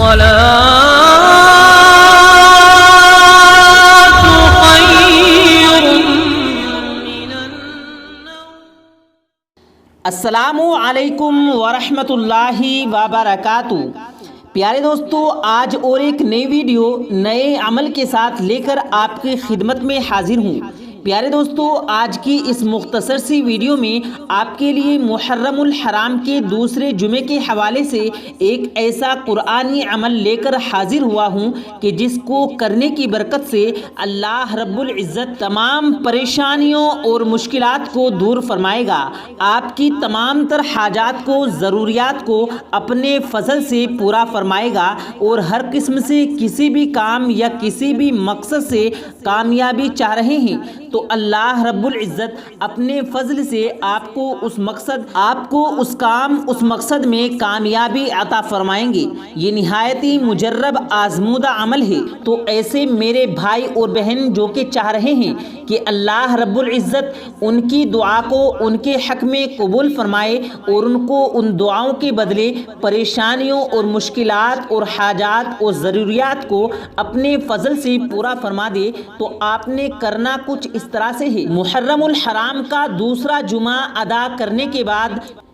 الصلاة خير من النوم. السلام علیکم ورحمۃ اللہ وبرکاتہ. پیارے دوستو، آج اور ایک نئی ویڈیو نئے عمل کے ساتھ لے کر آپ کی خدمت میں حاضر ہوں. پیارے دوستو، آج کی اس مختصر سی ویڈیو میں آپ کے لیے محرم الحرام کے دوسرے جمعے کے حوالے سے ایک ایسا قرآنی عمل لے کر حاضر ہوا ہوں کہ جس کو کرنے کی برکت سے اللہ رب العزت تمام پریشانیوں اور مشکلات کو دور فرمائے گا. آپ کی تمام تر حاجات کو، ضروریات کو اپنے فضل سے پورا فرمائے گا اور ہر قسم سے کسی بھی کام یا کسی بھی مقصد سے کامیابی چاہ رہے ہیں تو اللہ رب العزت اپنے فضل سے آپ کو اس مقصد میں کامیابی عطا فرمائیں گے. یہ نہایت ہی مجرب آزمودہ عمل ہے. تو ایسے میرے بھائی اور بہن جو کہ چاہ رہے ہیں کہ اللہ رب العزت ان کی دعا کو ان کے حق میں قبول فرمائے اور ان کو ان دعاؤں کے بدلے پریشانیوں اور مشکلات اور حاجات اور ضروریات کو اپنے فضل سے پورا فرما دے، تو آپ نے کرنا کچھ اس طرح سے ہے. محرم الحرام کا دوسرا جمعہ ادا کرنے کے بعد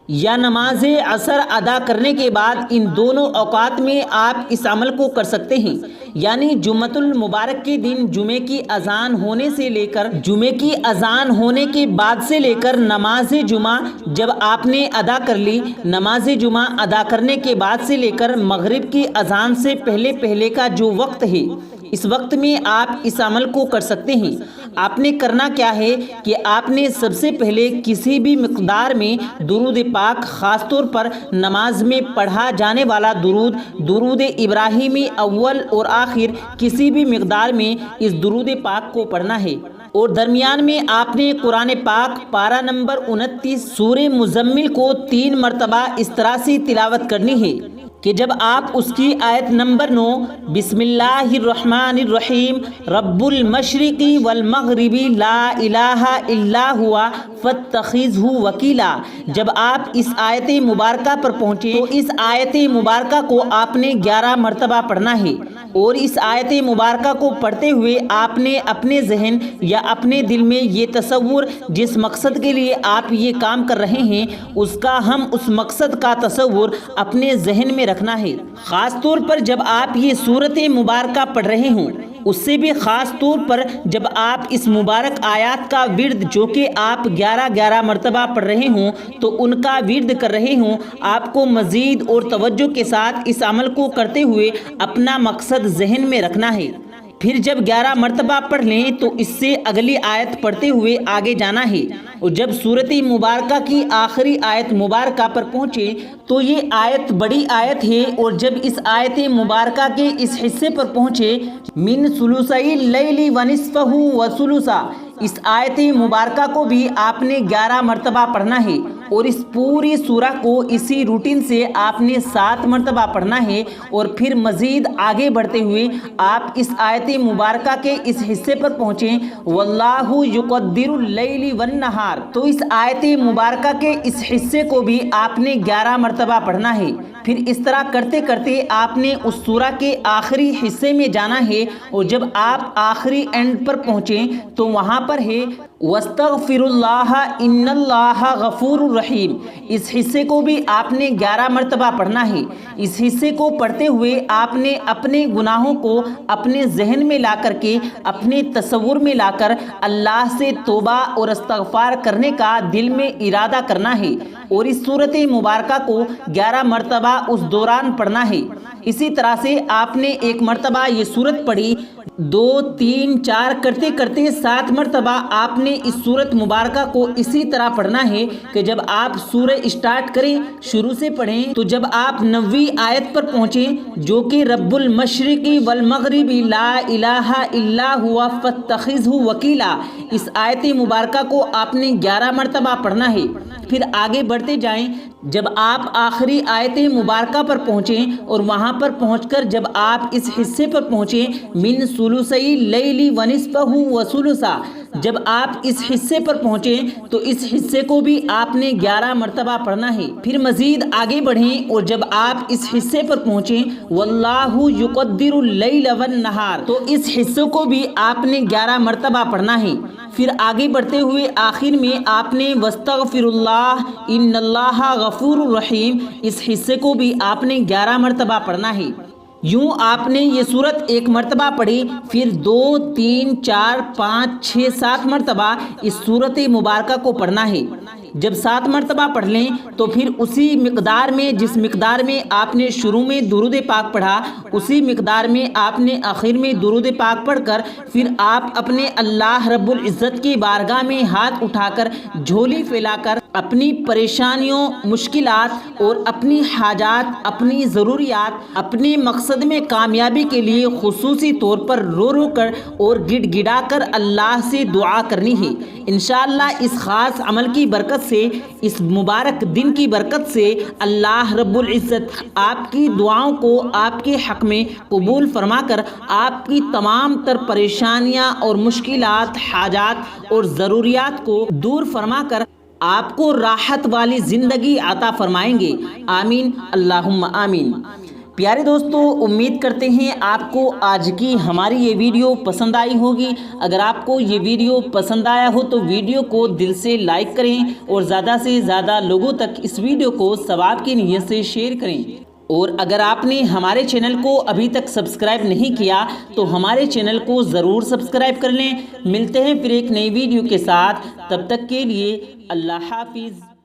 یا نماز عصر ادا کرنے کے بعد ان دونوں اوقات میں آپ اس عمل کو کر سکتے ہیں. یعنی جمعۃ المبارک کے دن جمعے کی اذان ہونے سے لے کر جمعے کی اذان ہونے کے بعد سے لے کر نماز جمعہ جب آپ نے ادا کر لی، نماز جمعہ ادا کرنے کے بعد سے لے کر مغرب کی اذان سے پہلے کا جو وقت ہے، اس وقت میں آپ اس عمل کو کر سکتے ہیں. آپ نے کرنا کیا ہے کہ آپ نے سب سے پہلے کسی بھی مقدار میں درود پاک، خاص طور پر نماز میں پڑھا جانے والا درود ابراہیمی اول اور آخر، کسی بھی مقدار میں اس درود پاک کو پڑھنا ہے. اور درمیان میں آپ نے قرآن پاک پارہ نمبر 29 سورہ مزمل کو 3 مرتبہ اس طرح سے تلاوت کرنی ہے کہ جب آپ اس کی آیت نمبر 9 بسم اللہ الرحمن الرحیم رب المشرق والمغرب لا الہ الا ہوا فاتخذہ وکیلا، جب آپ اس آیت مبارکہ پر پہنچے تو اس آیت مبارکہ کو آپ نے 11 مرتبہ پڑھنا ہے. اور اس آیت مبارکہ کو پڑھتے ہوئے آپ نے اپنے ذہن یا اپنے دل میں یہ تصور، جس مقصد کے لیے آپ یہ کام کر رہے ہیں اس مقصد کا تصور اپنے ذہن میں رکھنا ہے. خاص طور پر جب آپ یہ سورت مبارکہ پڑھ رہے ہوں، اس سے بھی خاص طور پر جب آپ اس مبارک آیات کا ورد جو کہ آپ 11 مرتبہ پڑھ رہے ہوں تو ان کا ورد کر رہے ہوں، آپ کو مزید اور توجہ کے ساتھ اس عمل کو کرتے ہوئے اپنا مقصد ذہن میں رکھنا ہے. پھر جب 11 مرتبہ پڑھ لیں تو اس سے اگلی آیت پڑھتے ہوئے آگے جانا ہے. اور جب سورت مبارکہ کی آخری آیت مبارکہ پر پہنچے تو یہ آیت بڑی آیت ہے، اور جب اس آیت مبارکہ کے اس حصے پر پہنچے من ثلثی اللیل ونصفہ وثلثا، اس آیت مبارکہ کو بھی آپ نے 11 مرتبہ پڑھنا ہے. اور اس پوری سورہ کو اسی روٹین سے آپ نے 7 مرتبہ پڑھنا ہے. اور پھر مزید آگے بڑھتے ہوئے آپ اس آیت مبارکہ کے اس حصے پر پہنچیں واللہ یقدر اللیل والنہار، تو اس آیت مبارکہ کے اس حصے کو بھی آپ نے 11 مرتبہ پڑھنا ہے. پھر اس طرح کرتے کرتے آپ نے اس سورہ کے آخری حصے میں جانا ہے. اور جب آپ آخری اینڈ پر پہنچیں تو وہاں پر ہے وَاسْتَغْفِرُ اللَّهَ إِنَّ اللَّهَ غَفُورٌ رحیم، اس حصے کو بھی آپ نے 11 مرتبہ پڑھنا ہے. اس حصے کو پڑھتے ہوئے آپ نے اپنے گناہوں کو اپنے ذہن میں لا کر کے، اپنے تصور میں لا کر اللہ سے توبہ اور استغفار کرنے کا دل میں ارادہ کرنا ہے. اور اس صورت مبارکہ کو 11 مرتبہ اس دوران پڑھنا ہے. اسی طرح سے آپ نے 1 مرتبہ یہ صورت پڑھی، 2 3 4 کرتے کرتے 7 مرتبہ آپ نے اس صورت مبارکہ کو اسی طرح پڑھنا ہے کہ جب آپ سورہ اسٹارٹ کریں، شروع سے پڑھیں، تو جب آپ 9ویں آیت پر پہنچیں جو کہ رب المشرق والمغرب لا الہ الا ہوا فاتخذہ وکیلا، اس آیت مبارکہ کو آپ نے 11 مرتبہ پڑھنا ہے. پھر آگے بڑھتے جائیں. جب آپ آخری آیت مبارکہ پر پہنچیں اور وہاں پر پہنچ کر جب آپ اس حصے پر پہنچیں من ثلثی اللیل ونصفہ وثلثا، جب آپ اس حصے پر پہنچیں تو اس حصے کو بھی آپ نے 11 مرتبہ پڑھنا ہے۔ پھر مزید آگے بڑھیں اور جب آپ اس حصے پر پہنچیں واللہ یقدر اللیل والنہار تو اس حصے کو بھی آپ نے 11 مرتبہ پڑھنا ہے۔ پھر آگے بڑھتے ہوئے آخر میں آپ نے واستغفر اللہ ان اللہ غفور رحیم اس حصے کو بھی آپ نے 11 مرتبہ پڑھنا ہے۔ یوں آپ نے یہ سورت 1 مرتبہ پڑھی، پھر 2 3 4 5 6 7 مرتبہ اس سورت مبارکہ کو پڑھنا ہے۔ جب 7 مرتبہ پڑھ لیں تو پھر اسی مقدار میں جس مقدار میں آپ نے شروع میں درود پاک پڑھا اسی مقدار میں آپ نے آخر میں درود پاک پڑھ کر پھر آپ اپنے اللہ رب العزت کی بارگاہ میں ہاتھ اٹھا کر جھولی پھیلا کر اپنی پریشانیوں، مشکلات اور اپنی حاجات، اپنی ضروریات، اپنے مقصد میں کامیابی کے لیے خصوصی طور پر رو رو کر اور گڑ گڑا کر اللہ سے دعا کرنی ہے۔ انشاءاللہ اس خاص عمل کی برکت سے، اس مبارک دن کی برکت سے اللہ رب العزت آپ کی دعاؤں کو آپ کے حق میں قبول فرما کر آپ کی تمام تر پریشانیاں اور مشکلات، حاجات اور ضروریات کو دور فرما کر آپ کو راحت والی زندگی عطا فرمائیں گے۔ آمین اللہم آمین۔ پیارے دوستو، امید کرتے ہیں آپ کو آج کی ہماری یہ ویڈیو پسند آئی ہوگی۔ اگر آپ کو یہ ویڈیو پسند آیا ہو تو ویڈیو کو دل سے لائک کریں اور زیادہ سے زیادہ لوگوں تک اس ویڈیو کو ثواب کی نیت سے شیئر کریں۔ اور اگر آپ نے ہمارے چینل کو ابھی تک سبسکرائب نہیں کیا تو ہمارے چینل کو ضرور سبسکرائب کر لیں۔ ملتے ہیں پھر ایک نئی ویڈیو کے ساتھ، تب تک کے لیے اللہ حافظ۔